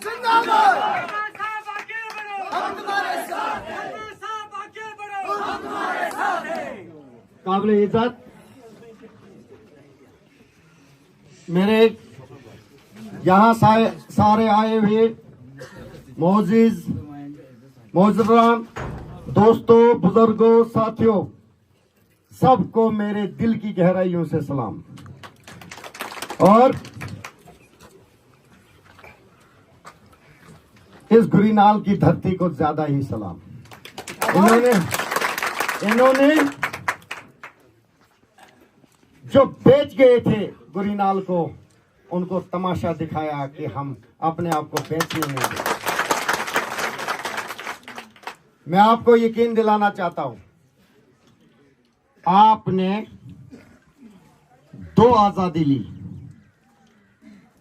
जिंदाबाद। साहब आगे बढ़ो, हम तुम्हारे साथ हैं। साहब आगे बढ़ो, हम तुम्हारे साथ हैं। काबिल इज्जत मेरे यहाँ सारे आए हुए मोहतरम दोस्तों, बुजुर्गों, साथियों, सबको मेरे दिल की गहराइयों से सलाम। और इस गुरीनाल की धरती को ज्यादा ही सलाम। इन्होंने जो बेच गए थे गुरीनाल को, उनको तमाशा दिखाया कि हम अपने आप को बेचने नहीं देंगे। मैं आपको यकीन दिलाना चाहता हूं, आपने 2 आजादी ली।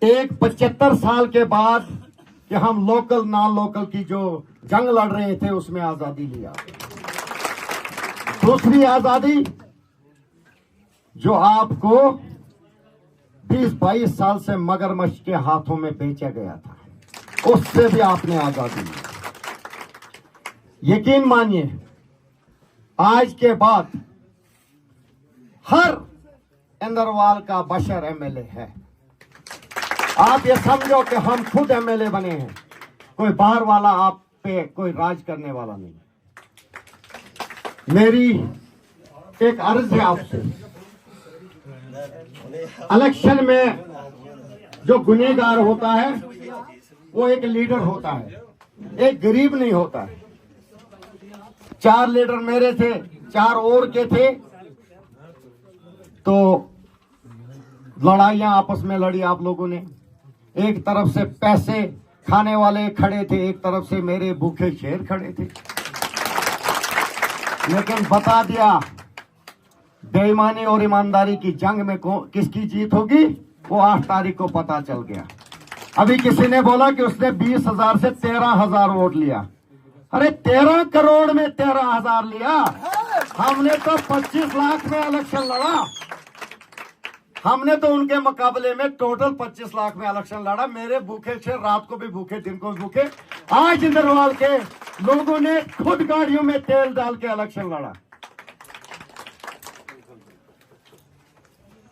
एक 75 साल के बाद कि हम लोकल नॉन लोकल की जो जंग लड़ रहे थे, उसमें आजादी लिया। दूसरी आजादी जो आपको 20-22 साल से मगरमच्छ के हाथों में बेचा गया था, उससे भी आपने आजादी ली। यकीन मानिए, आज के बाद हर इंदरवाल का बशर एमएलए है। आप ये समझो कि हम खुद एमएलए बने हैं, कोई बाहर वाला आप पे कोई राज करने वाला नहीं। मेरी एक अर्ज है आपसे, इलेक्शन में जो गुनहगार होता है वो एक लीडर होता है, एक गरीब नहीं होता है। 4 लीडर मेरे थे, 4 और के थे, तो लड़ाइयां आपस में लड़ी आप लोगों ने। एक तरफ से पैसे खाने वाले खड़े थे, एक तरफ से मेरे भूखे शेर खड़े थे। लेकिन बता दिया, बेईमानी और ईमानदारी की जंग में किसकी जीत होगी, वो 8 तारीख को पता चल गया। अभी किसी ने बोला कि उसने 20,000 से 13,000 वोट लिया। अरे 13 करोड़ में 13,000 लिया। हमने तो 25 लाख में इलेक्शन लड़ा। हमने तो उनके मुकाबले में टोटल 25 लाख में इलेक्शन लड़ा। मेरे भूखे शेर रात को भी भूखे, दिन को भी भूखे। आज इंदरवाल के लोगों ने खुद गाड़ियों में तेल डाल के इलेक्शन लड़ा।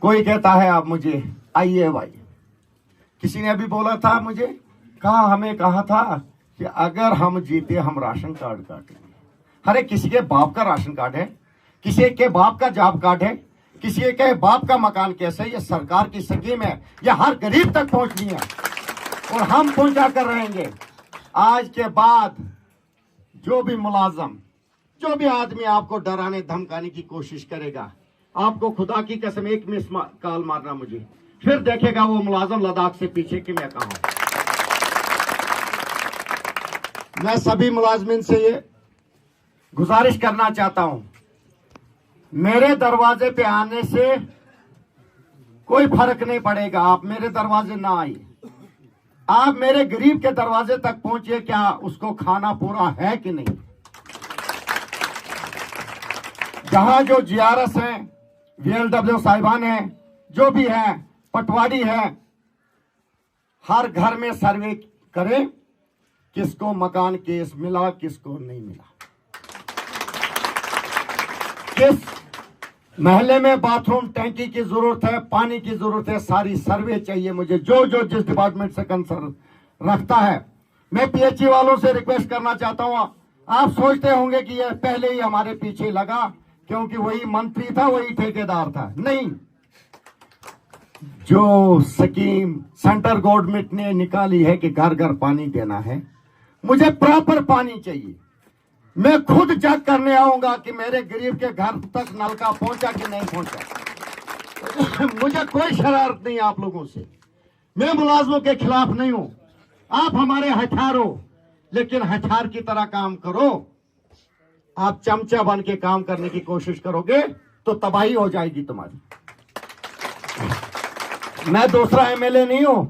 कोई कहता है आप मुझे आइए भाई, किसी ने अभी बोला था मुझे, हमें कहा था कि अगर हम जीते हम राशन कार्ड काटेंगे। अरे किसी के बाप का राशन कार्ड है, किसी के बाप का जॉब कार्ड है, किसी के बाप का मकान कैसे? ये सरकार की स्कीम है, ये हर गरीब तक पहुंचनी है और हम पहुंचा कर रहेंगे। आज के बाद जो भी मुलाजम, जो भी आदमी आपको डराने धमकाने की कोशिश करेगा, आपको खुदा की कसम एक मिस कॉल मारना मुझे, फिर देखेगा वो मुलाजम लद्दाख से पीछे कि मैं कहां हूं। मैं सभी मुलाजमिन से ये गुजारिश करना चाहता हूं, मेरे दरवाजे पे आने से कोई फर्क नहीं पड़ेगा। आप मेरे दरवाजे ना आइए, आप मेरे गरीब के दरवाजे तक पहुंचिए, क्या उसको खाना पूरा है कि नहीं। जहां जो जीआरएस हैं, वीएलडब्ल्यू साहिबान हैं, जो भी हैं, पटवारी हैं, हर घर में सर्वे करें किसको मकान केस मिला, किसको नहीं मिला, किस महल्ले में बाथरूम टैंकी की जरूरत है, पानी की जरूरत है, सारी सर्वे चाहिए मुझे, जो जो जिस डिपार्टमेंट से कंसर्न रखता है। मैं पीएचई वालों से रिक्वेस्ट करना चाहता हूं, आप सोचते होंगे कि ये पहले ही हमारे पीछे लगा क्योंकि वही मंत्री था, वही ठेकेदार था। नहीं, जो स्कीम सेंट्रल गवर्नमेंट ने निकाली है कि घर घर पानी देना है, मुझे प्रॉपर पानी चाहिए। मैं खुद चेक करने आऊंगा कि मेरे गरीब के घर तक नलका पहुंचा कि नहीं पहुंचा। मुझे कोई शरारत नहीं आप लोगों से, मैं मुलाजमों के खिलाफ नहीं हूं। आप हमारे हथियार हो, लेकिन हथियार की तरह काम करो। आप चमचा बन के काम करने की कोशिश करोगे तो तबाही हो जाएगी तुम्हारी। मैं दूसरा एमएलए नहीं हूं।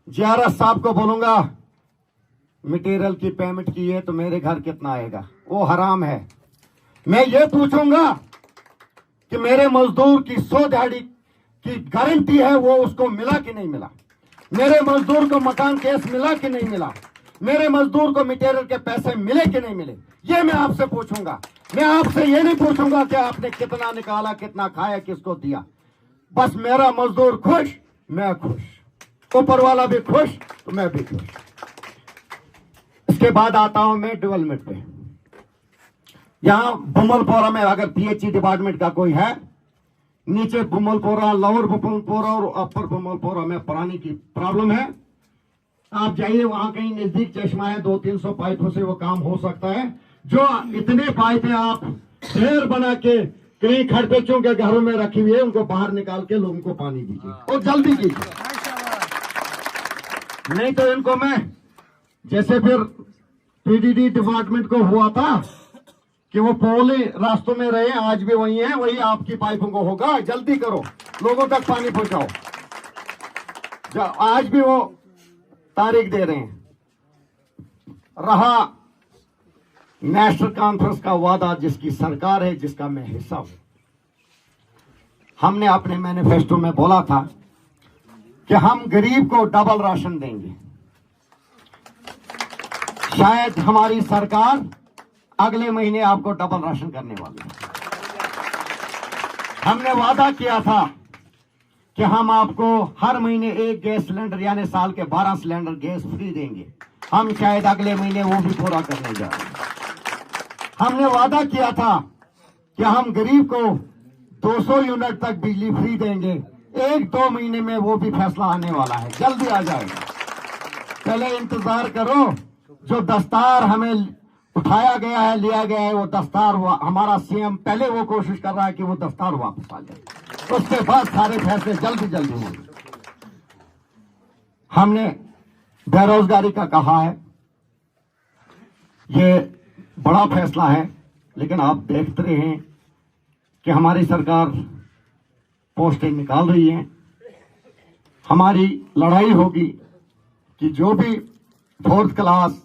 जीआरएस साहब को बोलूंगा मटेरियल की पेमेंट की है तो मेरे घर कितना आएगा, वो हराम है। मैं ये पूछूंगा कि मेरे मजदूर की 100 दिहाड़ी की गारंटी है, वो उसको मिला कि नहीं मिला। मेरे मजदूर को मकान केस मिला कि नहीं मिला, मेरे मजदूर को मटेरियल के पैसे मिले कि नहीं मिले, ये मैं आपसे पूछूंगा। मैं आपसे ये नहीं पूछूंगा कि आपने कितना निकाला, कितना खाया, किसको दिया। बस मेरा मजदूर खुश, मैं खुश, ऊपर वाला भी खुश तो मैं भी खुश। इसके बाद आता हूं मैं डेवलपमेंट पे। यहां बुमलपोरा में अगर पीएचई डिपार्टमेंट का कोई है, नीचे बुमलपोरा, लोअर बुमलपोरा और अपर बुमलपोरा में पानी की प्रॉब्लम है। आप जाइए, वहां कहीं नजदीक चश्मा है, 200-300 पाइपों से वो काम हो सकता है। जो इतने पाइपें आप ढेर बना के कहीं खड़पेचों के घरों में रखी हुई है, उनको बाहर निकाल के लोगों को पानी दीजिए और जल्दी कीजिए, नहीं तो इनको मैं जैसे फिर पीडीडी डिपार्टमेंट को हुआ था कि वो पोल रास्तों में रहे, आज भी वही है, वही आपकी पाइपों को होगा। जल्दी करो, लोगों तक पानी पहुंचाओ। आज भी वो तारीख दे रहे हैं। रहा नेशनल कॉन्फ्रेंस का वादा, जिसकी सरकार है, जिसका मैं हिस्सा हूं। हमने अपने मैनिफेस्टो में बोला था कि हम गरीब को डबल राशन देंगे। शायद हमारी सरकार अगले महीने आपको डबल राशन करने वाली है। हमने वादा किया था कि हम आपको हर महीने एक गैस सिलेंडर यानी साल के 12 सिलेंडर गैस फ्री देंगे। हम शायद अगले महीने वो भी पूरा करने जा रहे हैं। हमने वादा किया था कि हम गरीब को 200 यूनिट तक बिजली फ्री देंगे। 1-2 महीने में वो भी फैसला आने वाला है, जल्दी आ जाएगा। पहले इंतजार करो। जो दस्तार हमें उठाया गया है, लिया गया है, वो दस्तार हमारा सीएम पहले वो कोशिश कर रहा है कि वो दस्तार वापस आ जाए। उसके बाद सारे फैसले जल्दी जल्दी होंगे। हमने बेरोजगारी का कहा है, ये बड़ा फैसला है, लेकिन आप देखते रहे हैं कि हमारी सरकार पोस्टें निकाल रही है। हमारी लड़ाई होगी कि जो भी 4th क्लास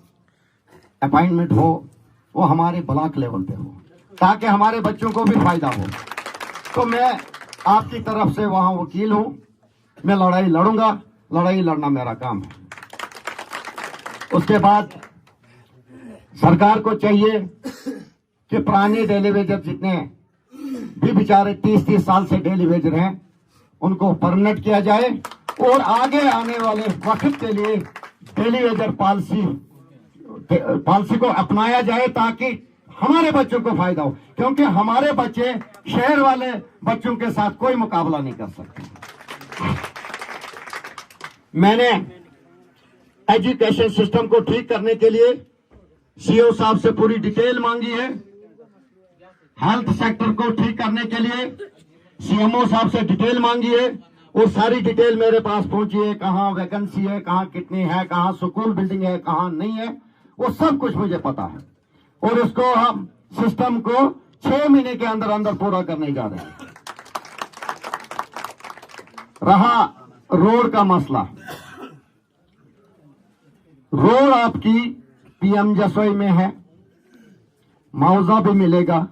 अपॉइंटमेंट हो वो हमारे ब्लॉक लेवल पे हो, ताकि हमारे बच्चों को भी फायदा हो। तो मैं आपकी तरफ से वहां वकील हूं, मैं लड़ाई लड़ूंगा, लड़ाई लड़ना मेरा काम है। उसके बाद सरकार को चाहिए कि पुराने डेली वेजर जितने भी बेचारे 30-30 साल से डेली वेजर हैं, उनको परमानेंट किया जाए और आगे आने वाले वक्त के लिए डेली वेजर पॉलिसी को अपनाया जाए, ताकि हमारे बच्चों को फायदा हो। क्योंकि हमारे बच्चे शहर वाले बच्चों के साथ कोई मुकाबला नहीं कर सकते। मैंने एजुकेशन सिस्टम को ठीक करने के लिए सीओ साहब से पूरी डिटेल मांगी है। हेल्थ सेक्टर को ठीक करने के लिए सीएमओ साहब से डिटेल मांगी है और सारी डिटेल मेरे पास पहुंची है। कहां वैकेंसी है, कहां कितनी है, कहां स्कूल बिल्डिंग है, कहां नहीं है, वो सब कुछ मुझे पता है। और इसको हम सिस्टम को 6 महीने के अंदर अंदर पूरा करने जा रहे हैं। रहा रोड का मसला, रोड आपकी पीएम जसोई में है, मुआवजा भी मिलेगा,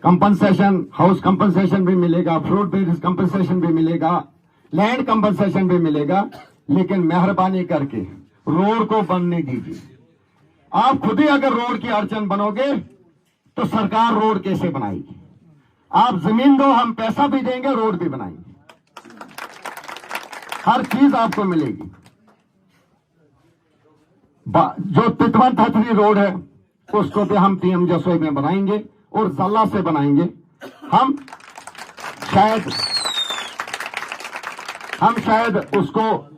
कंपनसेशन, हाउस कंपनसेशन भी मिलेगा, फ्रूट बेस्ड कंपनसेशन भी मिलेगा, लैंड कंपनसेशन भी मिलेगा। लेकिन मेहरबानी करके रोड को बनने दीजिए। आप खुद ही अगर रोड की अड़चन बनोगे तो सरकार रोड कैसे बनाएगी? आप जमीन दो, हम पैसा भी देंगे, रोड भी बनाएंगे, हर चीज आपको मिलेगी। जो तितवन थथरी रोड है उसको भी हम पीएम जसोई में बनाएंगे और जल्ला से बनाएंगे। हम शायद उसको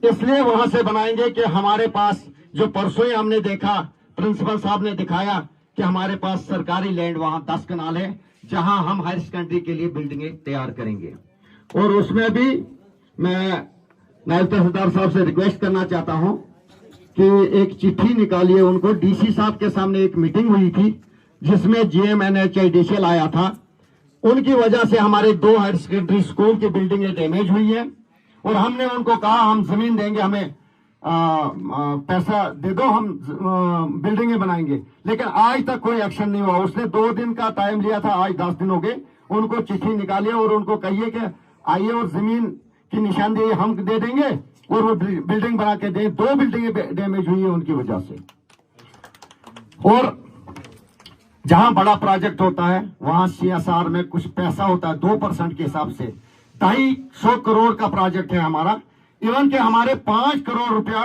इसलिए वहां से बनाएंगे कि हमारे पास जो परसों ही हमने देखा, प्रिंसिपल साहब ने दिखाया कि हमारे पास सरकारी लैंड वहां 10 कनाल है, जहां हम हायर सेकेंडरी के लिए बिल्डिंगें तैयार करेंगे। और उसमें भी मैं नायब तहसीलदार साहब से रिक्वेस्ट करना चाहता हूं कि एक चिट्ठी निकालिए उनको। डीसी साहब के सामने एक मीटिंग हुई थी जिसमें GMNHIDCL आया था। उनकी वजह से हमारे 2 हायर सेकेंडरी स्कूल की बिल्डिंगें डैमेज हुई है और हमने उनको कहा हम जमीन देंगे, हमें पैसा दे दो, हम बिल्डिंगें बनाएंगे। लेकिन आज तक कोई एक्शन नहीं हुआ। उसने 2 दिन का टाइम लिया था, आज 10 दिन हो गए। उनको चिट्ठी निकालिए और उनको कहिए कि आइए और जमीन की निशानदेही हम दे देंगे और वो बिल्डिंग बना के दें। 2 बिल्डिंगें डैमेज हुई है उनकी वजह से। और जहां बड़ा प्रोजेक्ट होता है वहां CSR में कुछ पैसा होता है 2% के हिसाब से। 250 करोड़ का प्रोजेक्ट है हमारा, इवन के हमारे 5 करोड़ रुपया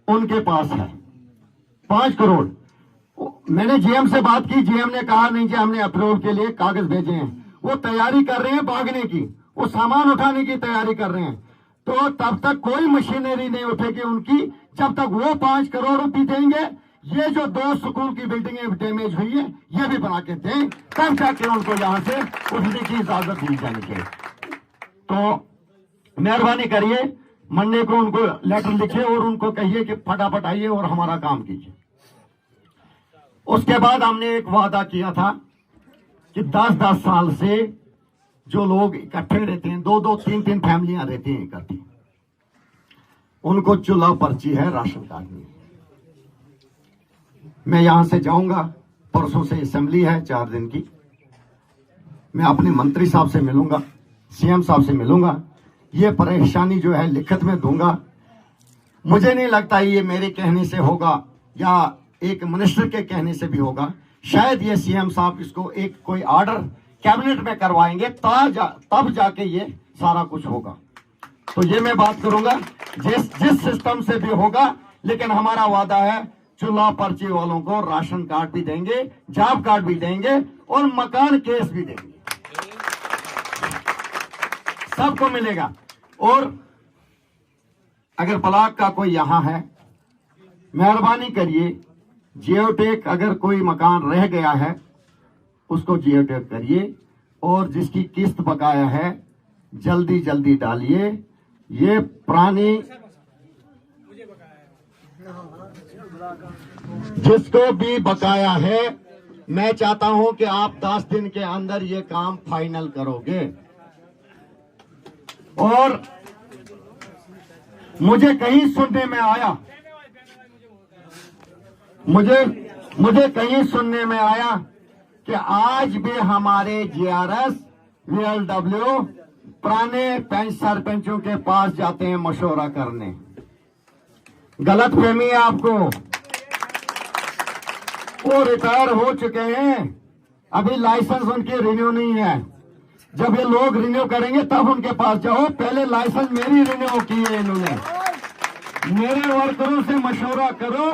उनके पास है। 5 करोड़। मैंने GM से बात की, GM ने कहा नहीं जी हमने अप्रूवल के लिए कागज भेजे हैं। वो तैयारी कर रहे हैं भागने की, वो सामान उठाने की तैयारी कर रहे हैं। तो तब तक कोई मशीनरी नहीं उठेगी उनकी जब तक वो 5 करोड़ रुपए देंगे। ये जो 2 स्कूल की बिल्डिंगें डैमेज हुई है ये भी बना के दें, तब जाके उनको यहां से उठने की इजाजत दी जानी चाहिए। तो मेहरबानी करिए, मंडे को उनको लेटर लिखिए और उनको कहिए कि फटाफट आइए और हमारा काम कीजिए। उसके बाद हमने एक वादा किया था कि 10-10 साल से जो लोग इकट्ठे रहते हैं, 2-2, 3-3 फैमिलियां रहती हैं इकट्ठी, उनको चूल्हा पर्ची है राशन कार्ड में। मैं यहां से जाऊंगा, परसों से असेंबली है 4 दिन की। मैं अपने मंत्री साहब से मिलूंगा, CM साहब से मिलूंगा, ये परेशानी जो है लिखित में दूंगा। मुझे नहीं लगता ये मेरे कहने से होगा या एक मिनिस्टर के कहने से भी होगा। शायद ये CM साहब इसको एक कोई ऑर्डर कैबिनेट में करवाएंगे तब जाके ये सारा कुछ होगा। तो ये मैं बात करूंगा जिस सिस्टम से भी होगा, लेकिन हमारा वादा है चूल्हा पर्ची वालों को राशन कार्ड भी देंगे, जॉब कार्ड भी देंगे और मकान केस भी देंगे, सबको मिलेगा। और अगर ब्लॉक का कोई यहां है, मेहरबानी करिए जियोटेक, अगर कोई मकान रह गया है उसको जियोटेक करिए और जिसकी किस्त बकाया है जल्दी जल्दी डालिए। ये पुरानी जिसको भी बकाया है, मैं चाहता हूं कि आप 10 दिन के अंदर ये काम फाइनल करोगे। और मुझे कहीं सुनने में आया, मुझे कहीं सुनने में आया कि आज भी हमारे GRS, VLW पुराने सरपंचों के पास जाते हैं मशवरा करने। गलत फहमी है आपको। वो रिटायर हो चुके हैं, अभी लाइसेंस उनके रिन्यू नहीं है। जब ये लोग रिन्यू करेंगे तब उनके पास जाओ, पहले लाइसेंस मेरी रिन्यू की है इन्होंने। मेरे वर्करों से मशवरा करो,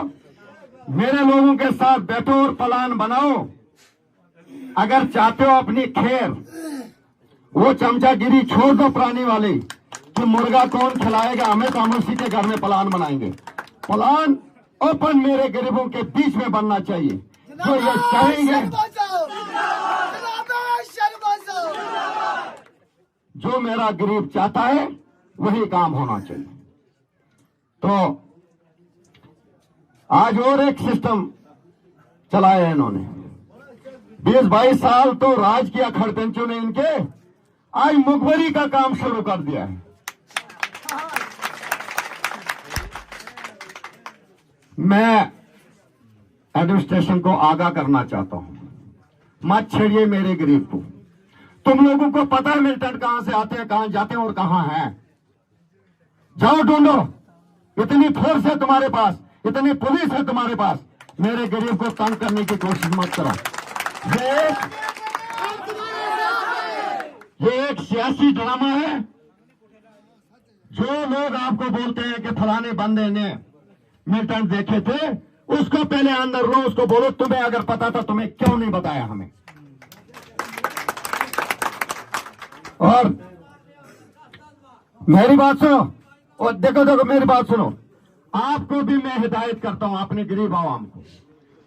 मेरे लोगों के साथ बैठो और प्लान बनाओ। अगर चाहते हो अपनी खैर, वो चमचागिरी छोड़ दो पुरानी वाली कि मुर्गा कौन खिलाएगा हमें, तो हम उसी के घर में प्लान बनाएंगे। प्लान ओपन मेरे गरीबों के बीच में बनना चाहिए, जो ये चाहेंगे, जो मेरा गरीब चाहता है वही काम होना चाहिए। तो आज और एक सिस्टम चलाया है इन्होंने। 20-22 साल तो राज किया खड़पेंचों ने इनके, आज मुखबरी का काम शुरू कर दिया है। मैं एडमिनिस्ट्रेशन को आगाह करना चाहता हूं, मत छेड़िए मेरे गरीब को। तुम लोगों को पता है मिलिटेंट कहां से आते हैं, कहां जाते हैं और कहां हैं। जाओ ढूंढो, इतनी फोर्स है तुम्हारे पास, इतनी पुलिस है तुम्हारे पास। मेरे गरीब को तंग करने की कोशिश मत करो। ये एक सियासी ड्रामा है। जो लोग आपको बोलते हैं कि फलाने बंदे ने मिलिटेंट देखे थे, उसको पहले अंदर लो, उसको बोलो तुम्हें अगर पता था तुम्हें क्यों नहीं बताया हमें। और मेरी बात सुनो, और देखो मेरी बात सुनो, आपको भी मैं हिदायत करता हूं, अपने गरीब आवाम को।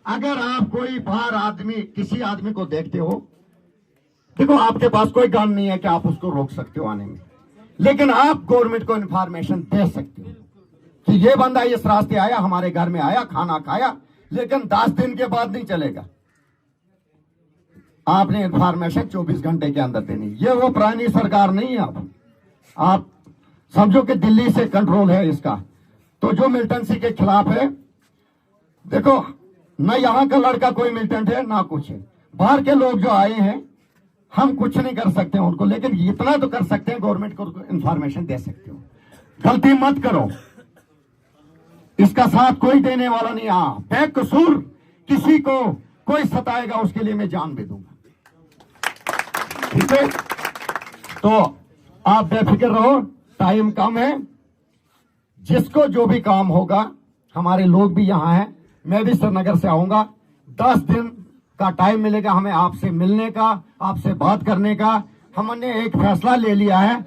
अगर आप कोई बाहर आदमी, किसी आदमी को देखते हो, देखो आपके पास कोई गन नहीं है कि आप उसको रोक सकते हो आने में, लेकिन आप गवर्नमेंट को इंफॉर्मेशन दे सकते हो कि ये बंदा इस रास्ते आया, हमारे घर में आया, खाना खाया, लेकिन 10 दिन के बाद नहीं चलेगा। आपने इंफॉर्मेशन 24 घंटे के अंदर देनी। ये वो पुरानी सरकार नहीं है। आप समझो कि दिल्ली से कंट्रोल है इसका। तो जो मिलिटेंसी के खिलाफ है, देखो न यहां का लड़का कोई मिलिटेंट है ना कुछ है, बाहर के लोग जो आए हैं, हम कुछ नहीं कर सकते हैं उनको, लेकिन इतना तो कर सकते हैं, गवर्नमेंट को इंफॉर्मेशन दे सकते हो। गलती मत करो, इसका साथ कोई देने वाला नहीं। हाँ, बेकसूर किसी को कोई सताएगा उसके लिए मैं जान भी दूंगा, ठीक है। तो आप बेफिक्र रहो, टाइम कम है, जिसको जो भी काम होगा, हमारे लोग भी यहां हैं, मैं भी श्रीनगर से आऊंगा, 10 दिन का टाइम मिलेगा हमें आपसे मिलने का, आपसे बात करने का। हमने एक फैसला ले लिया है,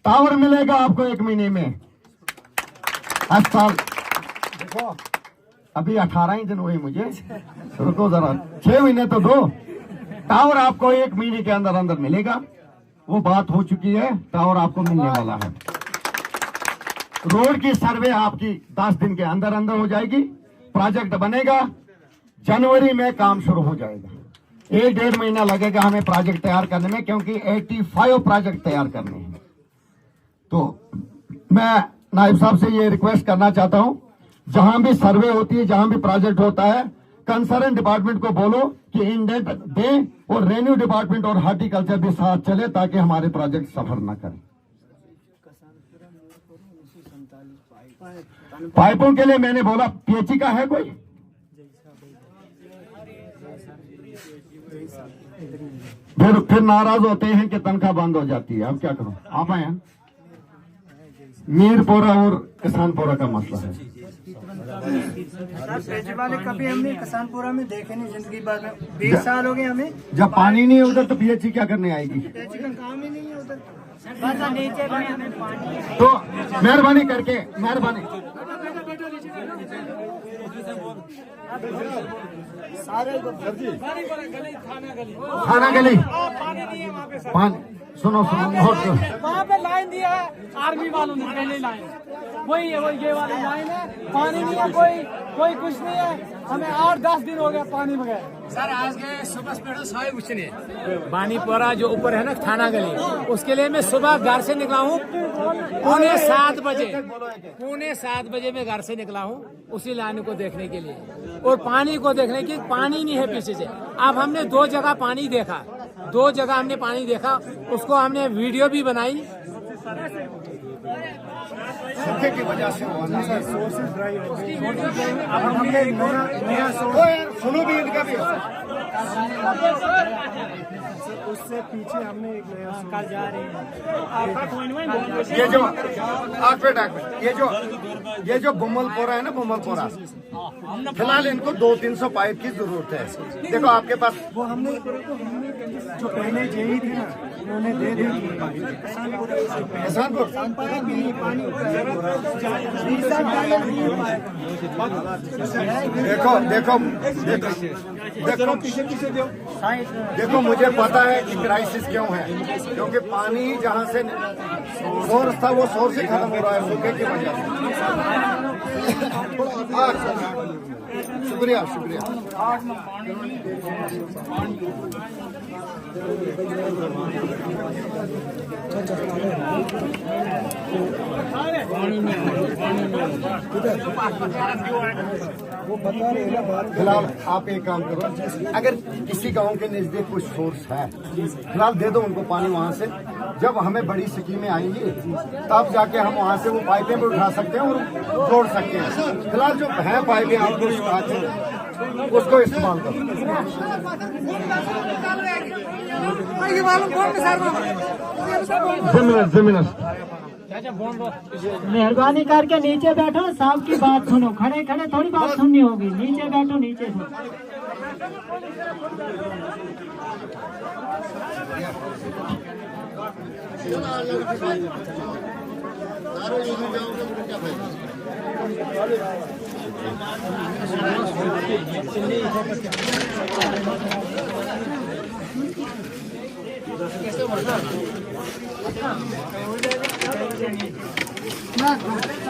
टावर मिलेगा आपको 1 महीने में। अस्पताल देखो, अभी 18 ही दिन हुए मुझे, रुको जरा, 6 महीने तो दो। टावर आपको 1 महीने के अंदर अंदर मिलेगा, वो बात हो चुकी है, टावर आपको मिलने वाला है। रोड की सर्वे आपकी 10 दिन के अंदर अंदर हो जाएगी, प्रोजेक्ट बनेगा, जनवरी में काम शुरू हो जाएगा। 1-1.5 महीना लगेगा हमें प्रोजेक्ट तैयार करने में, क्योंकि 85 प्रोजेक्ट तैयार करने हैं। तो मैं नायब साहब से ये रिक्वेस्ट करना चाहता हूं, जहां भी सर्वे होती है, जहां भी प्रोजेक्ट होता है, कंसर्न डिपार्टमेंट को बोलो कि इंडेंट दें, और रेवेन्यू डिपार्टमेंट और हार्टिकल्चर भी साथ चले, ताकि हमारे प्रोजेक्ट सफर न करें। पाइपों के लिए मैंने बोला, पीएचई का है कोई? फिर नाराज होते हैं कि तनख्वाह बंद हो जाती है। अब क्या करो, आप आए हैं। मीरपुरा और किसानपुरा का मसला है। वाले कभी हमने किसानपुरा में देखे नहीं जिंदगी भर में, 20 साल हो गए हमें। जब पानी नहीं है उधर तो पीएचई क्या करने आएगी? पीएचई का काम ही नहीं है उधर। तो मेहरबानी करके, मेहरबानी थाना गली, पानी सुनो नोट करो। वहाँ पे लाइन दिया है आर्मी वालों ने, पहले लाइन वही है, वही ये वाली लाइन है। पानी नहीं है, कोई कुछ नहीं है। हमें 8-10 दिन हो गया पानी बगैर। सर आज गए सुबह साढ़े पूछने बानीपुरा जो ऊपर है ना थाना गली, उसके लिए मैं सुबह घर से निकला हूँ पौने 7 बजे मैं घर से निकला हूँ उसी लाइन को देखने के लिए, और पानी को देखने की। पानी नहीं है पीछे से। अब हमने 2 जगह पानी देखा, 2 जगह हमने पानी देखा, उसको हमने वीडियो भी बनाई। सूखे की वजह से हुआ ना सर, सुनो भी इनका भी। उससे पीछे हमने एक नया कल जा रहे हैं। ये जो ये जो बुम्मलपोरा है ना, बुम्मलपोरा, फिलहाल इनको 200-300 पाइप की जरूरत है। देखो आपके पास वो हमने जो पहले जेई थे ना, उन्होंने दे दी। किसानपुर देखो, देखो मुझे पता है कि क्राइसिस क्यों है, क्योंकि पानी जहाँ से सोर्स था वो सोर्स ही खत्म हो रहा है सूखे की वजह से। शुक्रिया। फिलहाल आप एक काम करो, अगर किसी गांव के नजदीक कुछ सोर्स है, फिलहाल दे दो उनको पानी वहां से। जब हमें बड़ी स्कीमें आएंगी तब जाके हम वहां से वो पाइपें भी उठा सकते हैं और जोड़ सकते हैं। फिलहाल जो है पाइपें आपको उसको इस्तेमाल करो। जमीन मेहरबानी करके नीचे बैठो, साहब की बात सुनो। खड़े खड़े थोड़ी बात सुननी होगी, नीचे बैठो, नीचे सुनो।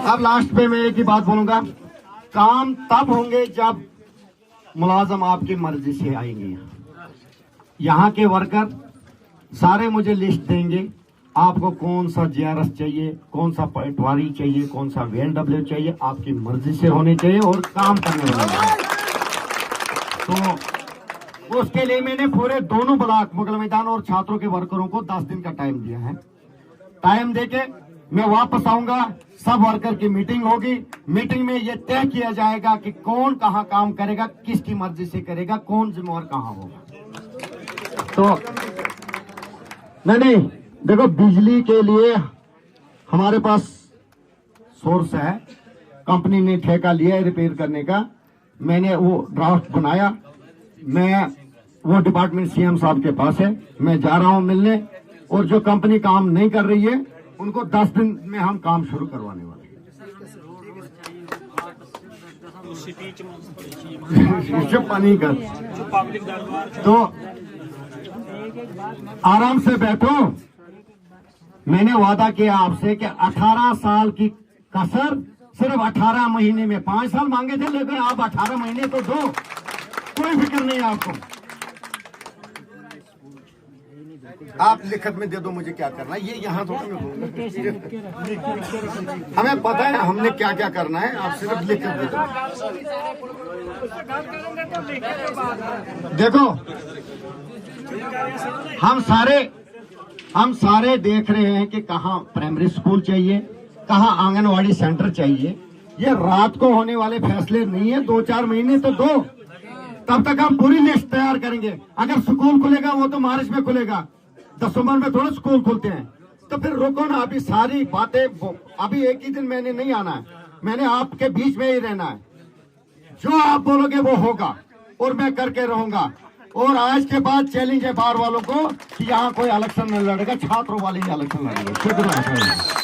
अब लास्ट पे मैं एक ही बात बोलूंगा, काम तब होंगे जब मुलाजम आपकी मर्जी से आएंगे। यहाँ के वर्कर सारे मुझे लिस्ट देंगे, आपको कौन सा जीआरएस चाहिए, कौन सा पटवारी चाहिए, कौन सा VLW चाहिए, आपकी मर्जी से होने चाहिए और काम करने वाले। तो उसके लिए मैंने पूरे दोनों ब्लॉक मुगल मैदान और छात्रों के वर्करों को 10 दिन का टाइम दिया है। टाइम देके मैं वापस आऊंगा, सब वर्कर की मीटिंग होगी। मीटिंग में ये तय किया जाएगा कि कौन कहाँ काम करेगा, किसकी मर्जी से करेगा, कौन जिम्मेवार कहाँ होगा। तो नहीं देखो, बिजली के लिए हमारे पास सोर्स है, कंपनी ने ठेका लिया है रिपेयर करने का। मैंने वो ड्राफ्ट बनाया, मैं वो डिपार्टमेंट सीएम साहब के पास है, मैं जा रहा हूं मिलने। और जो कंपनी काम नहीं कर रही है उनको 10 दिन में हम काम शुरू करवाने वाले हैं। पानी का तो आराम से बैठो। मैंने वादा किया आपसे कि 18 साल की कसर सिर्फ 18 महीने में, 5 साल मांगे थे लेकिन आप 18 महीने तो दो, कोई फिक्र नहीं है आपको। आप लिखत में दे दो मुझे क्या करना है, ये यहाँ थोड़ा हमें पता है हमने क्या क्या करना है, आप सिर्फ लिखत दे दो। देखो हम सारे देख रहे हैं कि कहाँ प्राइमरी स्कूल चाहिए, कहाँ आंगनवाड़ी सेंटर चाहिए। ये रात को होने वाले फैसले नहीं है, 2-4 महीने तो दो, तब तक हम पूरी लिस्ट तैयार करेंगे। अगर स्कूल खुलेगा वो तो मार्च में खुलेगा, दिसंबर में थोड़ा स्कूल खुलते हैं। तो फिर रुको ना, अभी सारी बातें, अभी एक ही दिन मैंने नहीं आना है, मैंने आपके बीच में ही रहना है। जो आप बोलोगे वो होगा और मैं करके रहूंगा। और आज के बाद चैलेंज है बार वालों को कि यहाँ कोई इलेक्शन नहीं लड़ेगा, छात्रों वाले ही इलेक्शन लड़ेंगे। शुक्रिया।